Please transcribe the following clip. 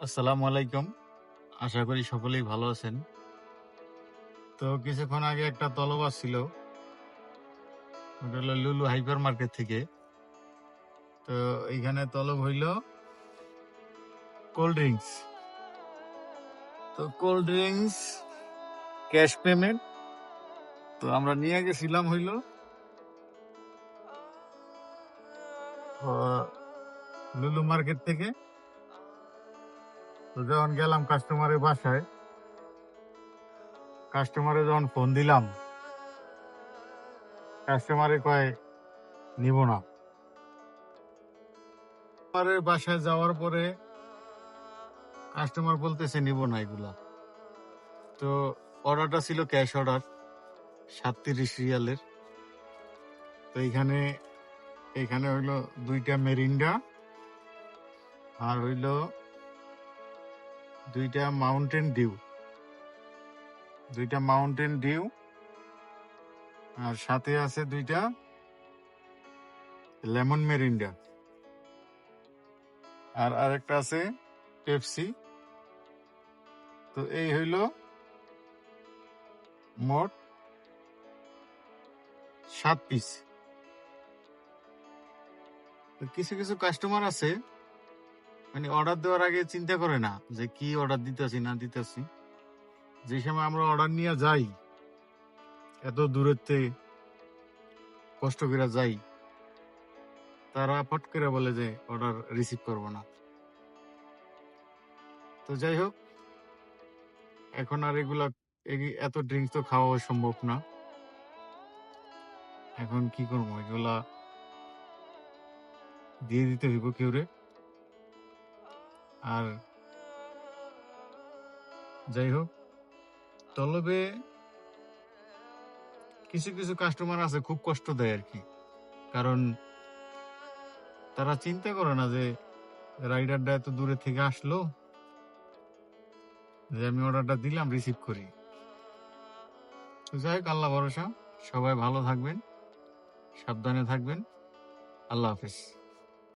আসসালামু আলাইকুম। আশা করি সকলেই ভালো আছেন। তো কিছুক্ষণ আগে একটা তলব আসছিল। ওটা হলো লুলু হাইপার মার্কেট থেকে। তো এইখানে তলব হইল কোল্ড ড্রিঙ্কস। তো কোল্ড ড্রিঙ্কস ক্যাশ পেমেন্ট। তো আমরা নিয়ে গেছিলাম হইল লুলু মার্কেট থেকে। তো যখন গেলাম কাস্টমারের বাসায়, কাস্টমারে যখন ফোন দিলাম, কাস্টমারে কয় নিব না। কাস্টমারের বাসায় যাওয়ার পরে কাস্টমার বলতেছে নিব না এগুলা। তো অর্ডারটা ছিল ক্যাশ অর্ডার 37 রিয়ালের। তো এখানে হইলো 2টা মেরিন্ডা আর হইলো 2টা মাউন্টেন ডিউ আর সাথে আছে 2টা লেমন মেরিন্ডা আর আরেকটা আছে পেপসি। তো এই হইলো মোট 7 পিস। তো কিছু কিছু কাস্টমার আছে মানে অর্ডার দেওয়ার আগে চিন্তা করে না যে কি অর্ডার দিতেছি না দিতেছি। যে সময় আমরা অর্ডার নিয়ে যাই, এত দূরের থেকে কষ্ট করে যাই, তারা ফট করে বলে যে অর্ডার রিসিভ করবো না। তো যাই হোক, এখন আর এত ড্রিঙ্কস তো খাওয়া সম্ভব না। এখন কি করবো, এগুলা দিয়ে দিতে হইব কেউরে। আর যাই হোক, তলবে কিছু কিছু কাস্টমার আছে খুব কষ্ট দেয় আর কি। কারণ তারা চিন্তা করে না যে রাইডারটা এত দূরে থেকে আসলো, যে আমি অর্ডারটা দিলাম রিসিভ করি। তো যাই হোক, আল্লাহ ভরসা, সবাই ভালো থাকবেন, সাবধানে থাকবেন। আল্লাহ হাফেজ।